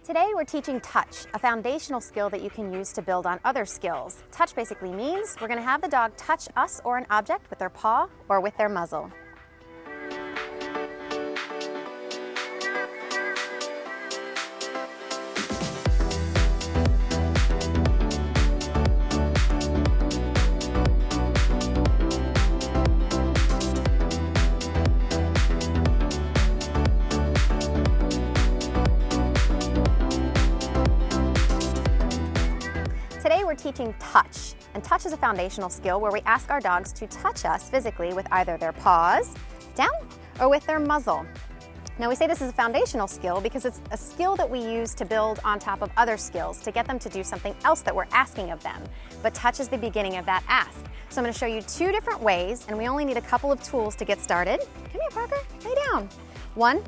Today we're teaching touch, a foundational skill that you can use to build on other skills. Touch basically means we're going to have the dog touch us or an object with their paw or with their muzzle. Today we're teaching touch, and touch is a foundational skill where we ask our dogs to touch us physically with either their paws, down, or with their muzzle. Now we say this is a foundational skill because it's a skill that we use to build on top of other skills to get them to do something else that we're asking of them. But touch is the beginning of that ask. So I'm going to show you two different ways, and we only need a couple of tools to get started. Come here, Parker, lay down. One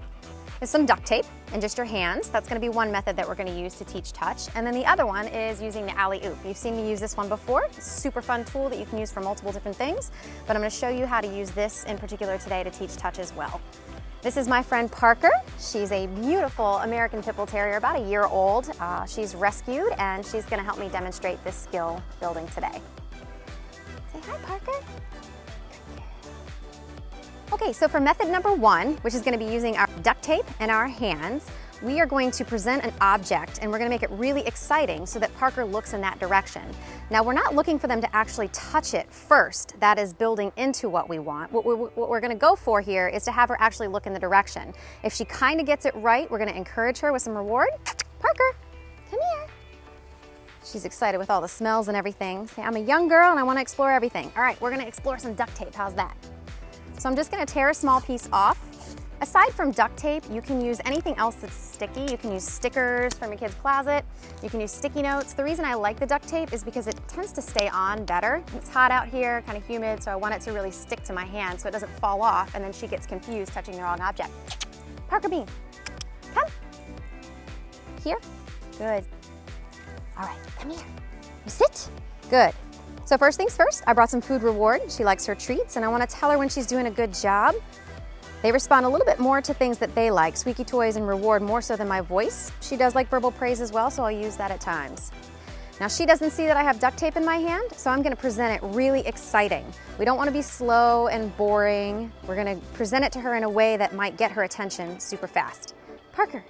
is some duct tape and just your hands. That's going to be one method that we're going to use to teach touch. And then the other one is using the alley-oop. You've seen me use this one before. It's a super fun tool that you can use for multiple different things, but I'm going to show you how to use this in particular today to teach touch as well. This is my friend Parker. She's a beautiful American Pit Bull Terrier, about a year old. She's rescued, and she's going to help me demonstrate this skill building today. Say hi, Parker. Okay, so for method number one, which is going to be using our duct tape and our hands, we are going to present an object, and we're going to make it really exciting so that Parker looks in that direction. Now, we're not looking for them to actually touch it first. That is building into what we want. What we're going to go for here is to have her actually look in the direction. If she kind of gets it right, we're going to encourage her with some reward. Parker, come here. She's excited with all the smells and everything. Say, I'm a young girl and I want to explore everything. All right, we're going to explore some duct tape. How's that? So I'm just going to tear a small piece off. Aside from duct tape, you can use anything else that's sticky. You can use stickers from your kid's closet. You can use sticky notes. The reason I like the duct tape is because it tends to stay on better. It's hot out here, kind of humid, so I want it to really stick to my hand so it doesn't fall off and then she gets confused touching the wrong object. Parker Bean, come. Here, good. All right, come here. You sit, good. So first things first, I brought some food reward. She likes her treats, and I want to tell her when she's doing a good job. They respond a little bit more to things that they like, squeaky toys and reward, more so than my voice. She does like verbal praise as well, so I'll use that at times. Now she doesn't see that I have duct tape in my hand, so I'm going to present it really exciting. We don't want to be slow and boring. We're going to present it to her in a way that might get her attention super fast. Parker.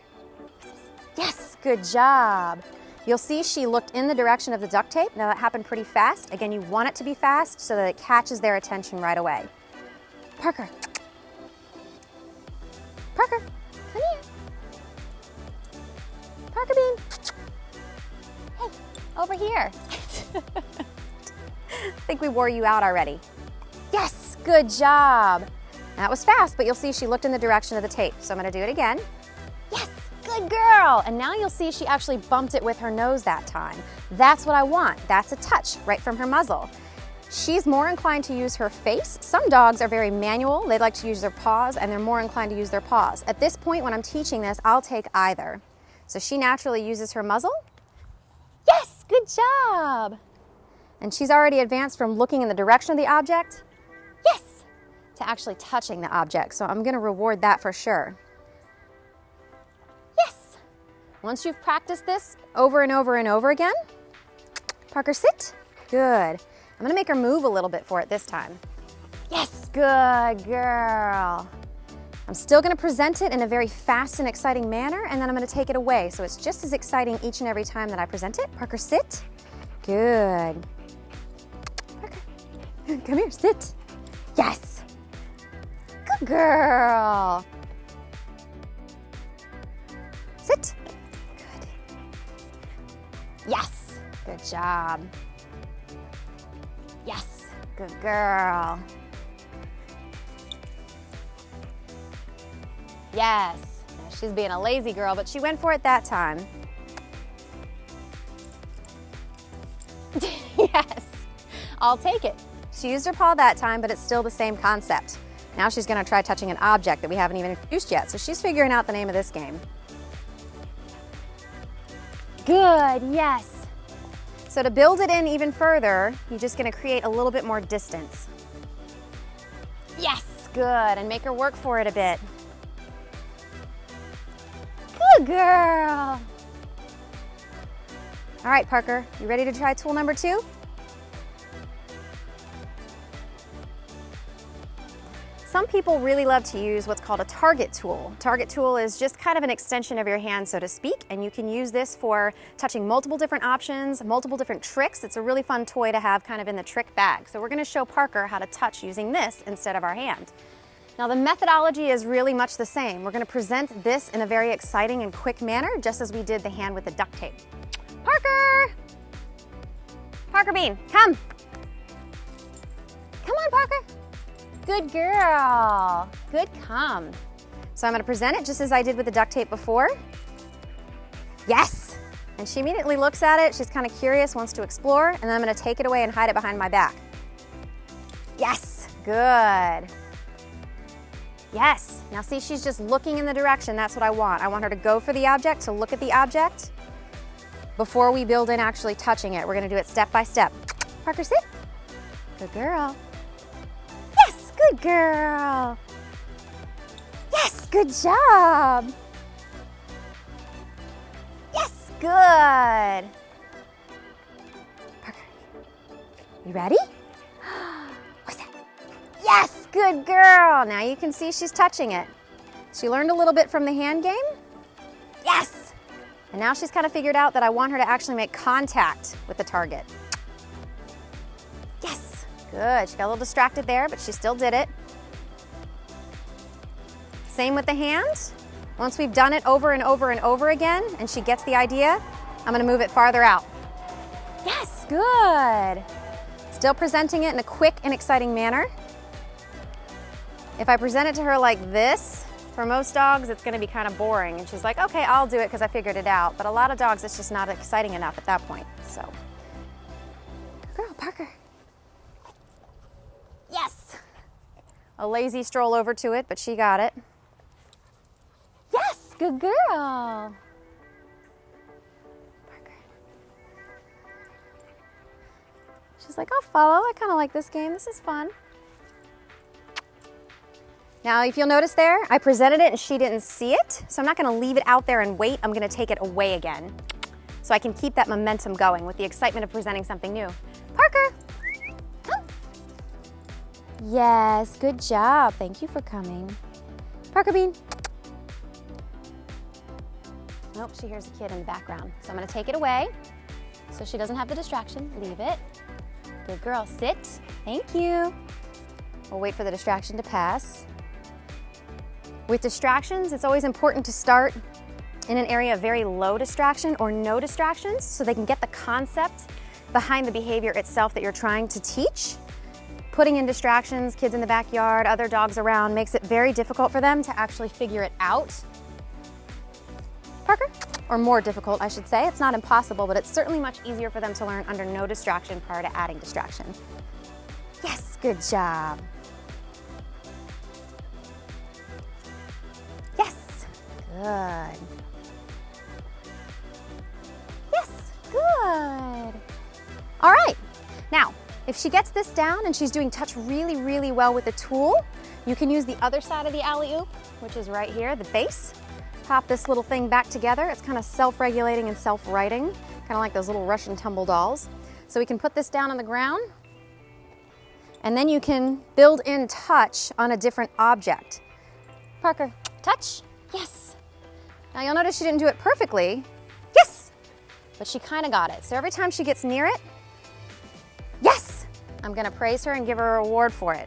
Yes, good job. You'll see she looked in the direction of the duct tape. Now that happened pretty fast. Again, you want it to be fast so that it catches their attention right away. Parker. Parker, come here. Parker Bean. Hey, over here. I think we wore you out already. Yes, good job. That was fast, but you'll see she looked in the direction of the tape. So I'm gonna do it again. Yes. Good girl! And now you'll see she actually bumped it with her nose that time. That's what I want. That's a touch right from her muzzle. She's more inclined to use her face. Some dogs are very manual. They like to use their paws, and they're more inclined to use their paws. At this point, when I'm teaching this, I'll take either. So she naturally uses her muzzle. Yes, good job! And she's already advanced from looking in the direction of the object, yes, to actually touching the object. So I'm gonna reward that for sure. Once you've practiced this over and over and over again, Parker, sit. Good. I'm gonna make her move a little bit for it this time. Yes, good girl. I'm still gonna present it in a very fast and exciting manner, and then I'm gonna take it away. So it's just as exciting each and every time that I present it. Parker, sit. Good. Parker, come here, sit. Yes. Good girl. Sit. Yes, good job. Yes, good girl. Yes, she's being a lazy girl, but she went for it that time. Yes, I'll take it. She used her paw that time, but it's still the same concept. Now she's gonna try touching an object that we haven't even introduced yet, so she's figuring out the name of this game. Good, yes. So to build it in even further, you're just gonna create a little bit more distance. Yes, good, and make her work for it a bit. Good girl. All right, Parker, you ready to try tool number 2? Some people really love to use what's called a target tool. Target tool is just kind of an extension of your hand, so to speak, and you can use this for touching multiple different options, multiple different tricks. It's a really fun toy to have kind of in the trick bag. So we're going to show Parker how to touch using this instead of our hand. Now the methodology is really much the same. We're going to present this in a very exciting and quick manner, just as we did the hand with the duct tape. Parker! Parker Bean, come! Come on, Parker! Good girl. Good come. So I'm going to present it just as I did with the duct tape before. Yes! And she immediately looks at it. She's kind of curious, wants to explore, and then I'm going to take it away and hide it behind my back. Yes! Good. Yes. Now see, she's just looking in the direction. That's what I want. I want her to go for the object, to look at the object before we build in actually touching it. We're going to do it step by step. Parker, sit. Good girl. Good girl. Yes, good job. Yes, good. Parker, you ready? What's that? Yes, good girl. Now you can see she's touching it. She learned a little bit from the hand game. Yes. And now she's kind of figured out that I want her to actually make contact with the target. Good, she got a little distracted there, but she still did it. Same with the hand. Once we've done it over and over and over again, and she gets the idea, I'm gonna move it farther out. Yes, good. Still presenting it in a quick and exciting manner. If I present it to her like this, for most dogs, it's gonna be kind of boring. And she's like, okay, I'll do it because I figured it out. But a lot of dogs, it's just not exciting enough at that point, so. Good girl, Parker. Yes! A lazy stroll over to it, but she got it. Yes, good girl. Parker. She's like, I'll follow. I kind of like this game. This is fun. Now, if you'll notice there, I presented it and she didn't see it. So I'm not going to leave it out there and wait. I'm going to take it away again. So I can keep that momentum going with the excitement of presenting something new. Parker! Yes, good job. Thank you for coming. Parker Bean. Nope, she hears a kid in the background. So I'm going to take it away so she doesn't have the distraction. Leave it. Good girl. Sit. Thank you. We'll wait for the distraction to pass. With distractions, it's always important to start in an area of very low distraction or no distractions so they can get the concept behind the behavior itself that you're trying to teach. Putting in distractions, kids in the backyard, other dogs around, makes it very difficult for them to actually figure it out. Parker? Or more difficult, I should say. It's not impossible, but it's certainly much easier for them to learn under no distraction prior to adding distraction. Yes, good job. Yes, good. Yes, good. All right, now, if she gets this down and she's doing touch really, really well with the tool, you can use the other side of the alley-oop, which is right here, the base. Pop this little thing back together. It's kind of self-regulating and self-righting, kind of like those little Russian tumble dolls. So we can put this down on the ground, and then you can build in touch on a different object. Parker, touch, yes. Now you'll notice she didn't do it perfectly, yes, but she kind of got it. So every time she gets near it, yes, I'm gonna praise her and give her a reward for it.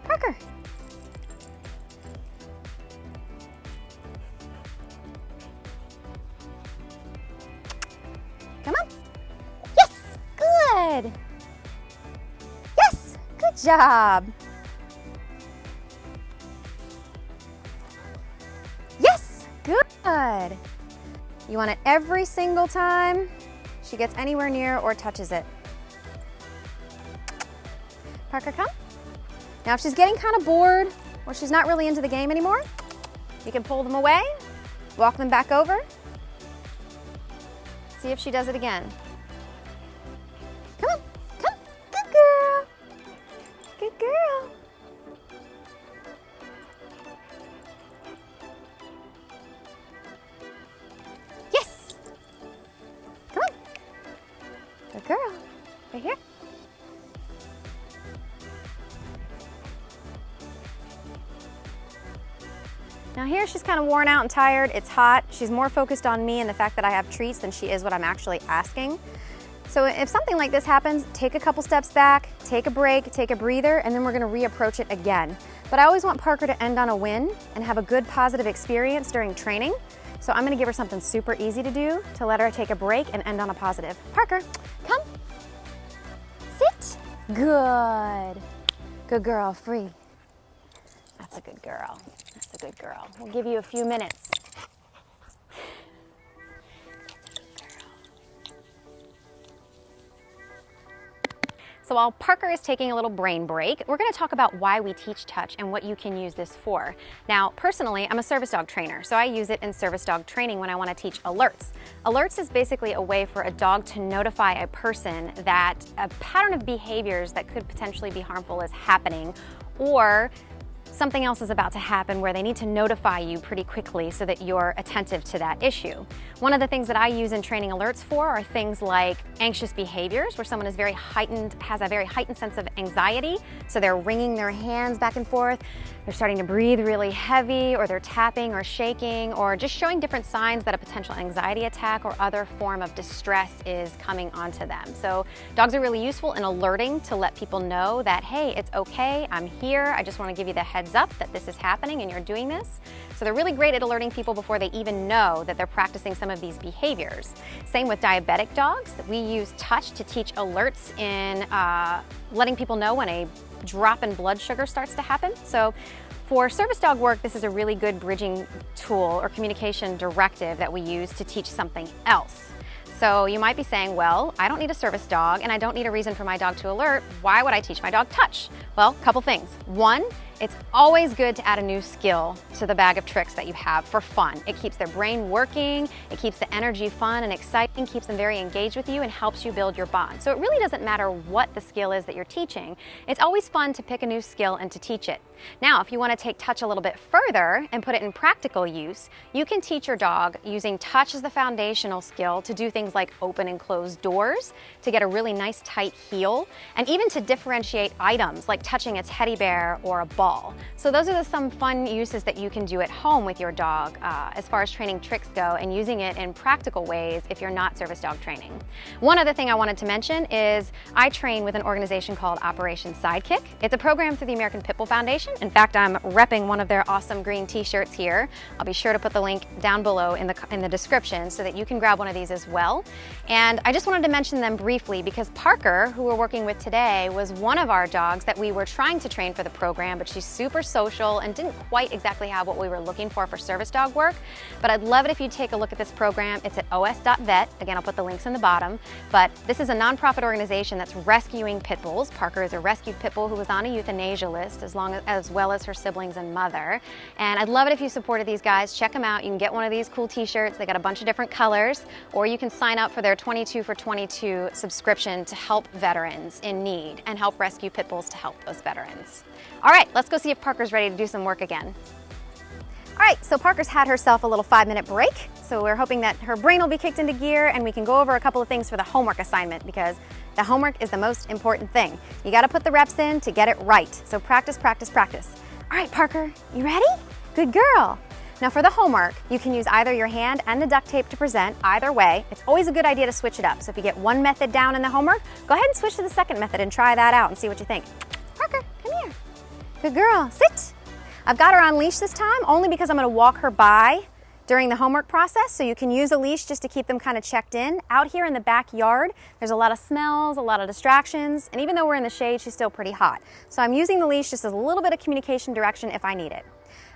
Parker. Come on. Yes, good. Yes, good job. Yes, good. You want it every single time she gets anywhere near or touches it. Parker, come. Now if she's getting kind of bored or she's not really into the game anymore, you can pull them away, walk them back over, see if she does it again. Come on, come, good girl. Good girl. Right here. Now here she's kind of worn out and tired. It's hot. She's more focused on me and the fact that I have treats than she is what I'm actually asking. So if something like this happens, take a couple steps back, take a break, take a breather, and then we're gonna reapproach it again. But I always want Parker to end on a win and have a good positive experience during training. So I'm gonna give her something super easy to do to let her take a break and end on a positive. Parker, come. Sit. Good. Good girl, free. That's a good girl. That's a good girl. We'll give you a few minutes. So while Parker is taking a little brain break, we're going to talk about why we teach touch and what you can use this for. Now, personally, I'm a service dog trainer, so I use it in service dog training when I want to teach alerts. Alerts is basically a way for a dog to notify a person that a pattern of behaviors that could potentially be harmful is happening, or something else is about to happen where they need to notify you pretty quickly so that you're attentive to that issue. One of the things that I use in training alerts for are things like anxious behaviors, where someone is has a very heightened sense of anxiety. So they're wringing their hands back and forth, they're starting to breathe really heavy, or they're tapping or shaking, or just showing different signs that a potential anxiety attack or other form of distress is coming onto them. So dogs are really useful in alerting to let people know that, hey, it's okay, I'm here, I just want to give you the heads up that this is happening and you're doing this. So they're really great at alerting people before they even know that they're practicing some of these behaviors. Same with diabetic dogs. We use touch to teach alerts in letting people know when a drop in blood sugar starts to happen. So for service dog work, this is a really good bridging tool or communication directive that we use to teach something else. So you might be saying, well, I don't need a service dog and I don't need a reason for my dog to alert. Why would I teach my dog touch? Well, a couple things. One, it's always good to add a new skill to the bag of tricks that you have for fun. It keeps their brain working, it keeps the energy fun and exciting, keeps them very engaged with you, and helps you build your bond. So it really doesn't matter what the skill is that you're teaching. It's always fun to pick a new skill and to teach it. Now, if you want to take touch a little bit further and put it in practical use, you can teach your dog using touch as the foundational skill to do things like open and close doors, to get a really nice tight heel, and even to differentiate items like touching a teddy bear or a ball. So those are some fun uses that you can do at home with your dog as far as training tricks go, and using it in practical ways if you're not service dog training. One other thing I wanted to mention is I train with an organization called Operation Sidekick. It's a program through the American Pit Bull Foundation. In fact, I'm repping one of their awesome green t-shirts here. I'll be sure to put the link down below in the description so that you can grab one of these as well. And I just wanted to mention them briefly because Parker, who we're working with today, was one of our dogs that we were trying to train for the program, but she's super social and didn't quite exactly have what we were looking for service dog work. But I'd love it if you take a look at this program. It's at os.vet. Again, I'll put the links in the bottom. But this is a nonprofit organization that's rescuing pit bulls. Parker is a rescued pit bull who was on a euthanasia list as well as her siblings and mother. And I'd love it if you supported these guys. Check them out. You can get one of these cool t-shirts. They got a bunch of different colors, or you can sign up for their 22 for 22 subscription to help veterans in need and help rescue pit bulls to help those veterans. All right, let's go see if Parker's ready to do some work again. All right, so Parker's had herself a little 5-minute break. So we're hoping that her brain will be kicked into gear and we can go over a couple of things for the homework assignment, because the homework is the most important thing. You gotta put the reps in to get it right. So practice, practice, practice. All right, Parker, you ready? Good girl. Now for the homework, you can use either your hand and the duct tape to present. Either way, it's always a good idea to switch it up. So if you get one method down in the homework, go ahead and switch to the second method and try that out and see what you think. Parker, come here. Good girl, sit. I've got her on leash this time only because I'm gonna walk her by during the homework process, so you can use a leash just to keep them kind of checked in. Out here in the backyard, there's a lot of smells, a lot of distractions, and even though we're in the shade, she's still pretty hot. So I'm using the leash just as a little bit of communication direction if I need it.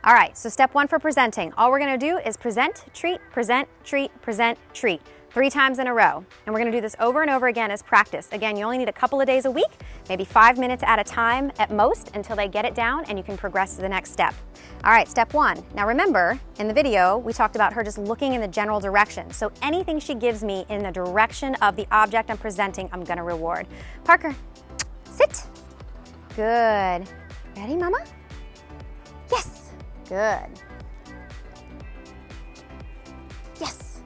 All right, so step one for presenting. All we're gonna do is present, treat, present, treat, present, treat. 3 times in a row. And we're gonna do this over and over again as practice. Again, you only need a couple of days a week, maybe 5 minutes at a time at most until they get it down and you can progress to the next step. All right, step 1. Now remember, in the video, we talked about her just looking in the general direction. So anything she gives me in the direction of the object I'm presenting, I'm gonna reward. Parker, sit. Good. Ready, Mama? Yes. Good. Yes.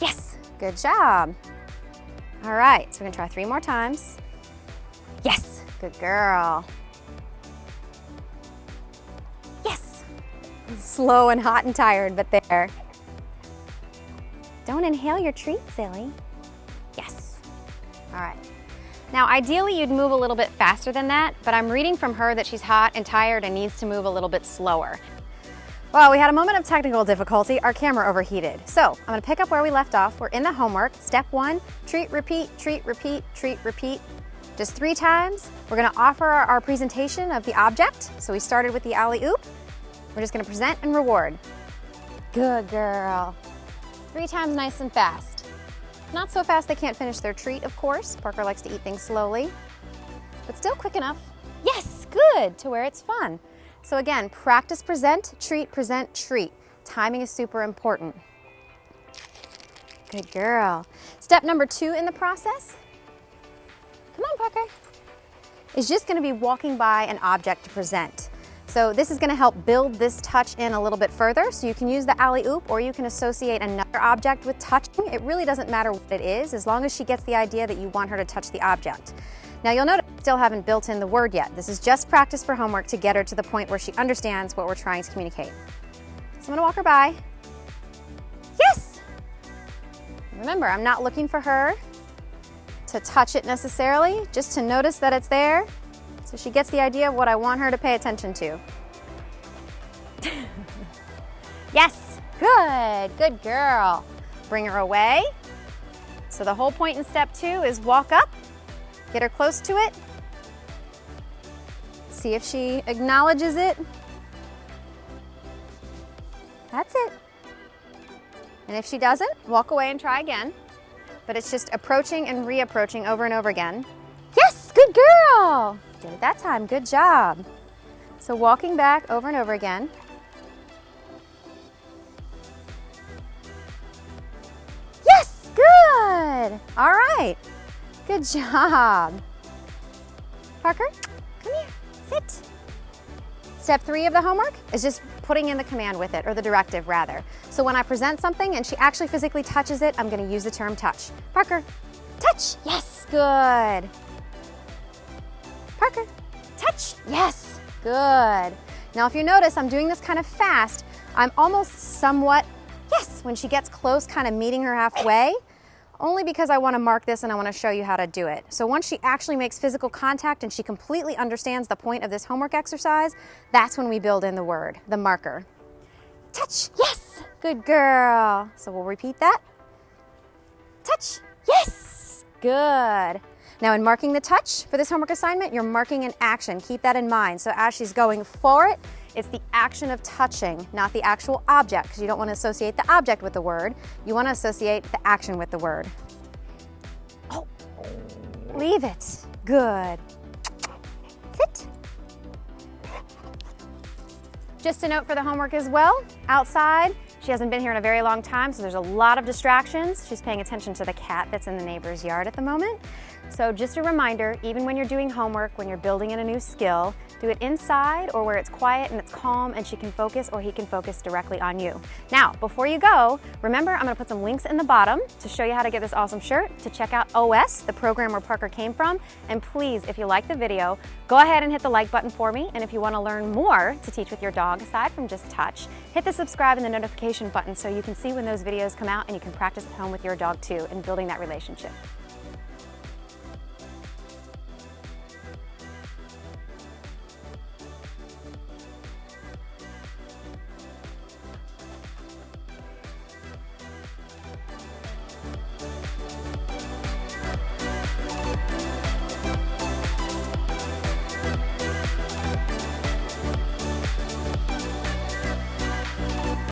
Yes. Good job. All right, so we're gonna try 3 more times. Yes, good girl. Yes. Slow and hot and tired, but there. Don't inhale your treat, silly. Yes. All right. Now, ideally, you'd move a little bit faster than that, but I'm reading from her that she's hot and tired and needs to move a little bit slower. Well, we had a moment of technical difficulty. Our camera overheated. So I'm gonna pick up where we left off. We're in the homework. Step 1, treat, repeat, treat, repeat, treat, repeat. Just 3 times. We're gonna offer our presentation of the object. So we started with the alley-oop. We're just gonna present and reward. Good girl. 3 times nice and fast. Not so fast they can't finish their treat, of course. Parker likes to eat things slowly, but still quick enough. Yes, good, to where it's fun. So again, practice, present, treat, treat. Timing is super important. Good girl. Step number 2 in the process, come on, Parker, is just gonna be walking by an object to present. So this is gonna help build this touch in a little bit further. So you can use the alley-oop or you can associate another object with touching. It really doesn't matter what it is, as long as she gets the idea that you want her to touch the object. Now you'll notice I still haven't built in the word yet. This is just practice for homework to get her to the point where she understands what we're trying to communicate. So I'm gonna walk her by. Yes! Remember, I'm not looking for her to touch it necessarily, just to notice that it's there, so she gets the idea of what I want her to pay attention to. Yes, good girl. Bring her away. So the whole point in step 2 is walk up, get her close to it, see if she acknowledges it. That's it. And if she doesn't, walk away and try again. But it's just approaching and reapproaching over and over again. Yes, good girl. Did it that time, good job. So walking back over and over again. Yes, good. All right, good job. Parker, come here, sit. Step 3 of the homework is just putting in the command with it, or the directive rather. So when I present something and she actually physically touches it, I'm gonna use the term touch. Parker, touch, yes, good. Parker, touch, yes, good. Now if you notice, I'm doing this kind of fast. I'm almost somewhat, yes, when she gets close, kind of meeting her halfway, only because I want to mark this and I want to show you how to do it. So once she actually makes physical contact and she completely understands the point of this homework exercise, that's when we build in the word, the marker. Touch, yes, good girl. So we'll repeat that. Touch, yes, good. Now in marking the touch for this homework assignment, you're marking an action. Keep that in mind. So as she's going for it, it's the action of touching, not the actual object, because you don't want to associate the object with the word. You want to associate the action with the word. Oh, leave it. Good. Sit. Just a note for the homework as well, outside, she hasn't been here in a very long time, so there's a lot of distractions. She's paying attention to the cat that's in the neighbor's yard at the moment. So just a reminder, even when you're doing homework, when you're building in a new skill, do it inside or where it's quiet and it's calm and she can focus or he can focus directly on you. Now, before you go, remember I'm gonna put some links in the bottom to show you how to get this awesome shirt, to check out OS, the program where Parker came from. And please, if you like the video, go ahead and hit the like button for me. And if you wanna learn more to teach with your dog aside from just touch, hit the subscribe and the notification button so you can see when those videos come out and you can practice at home with your dog too in building that relationship.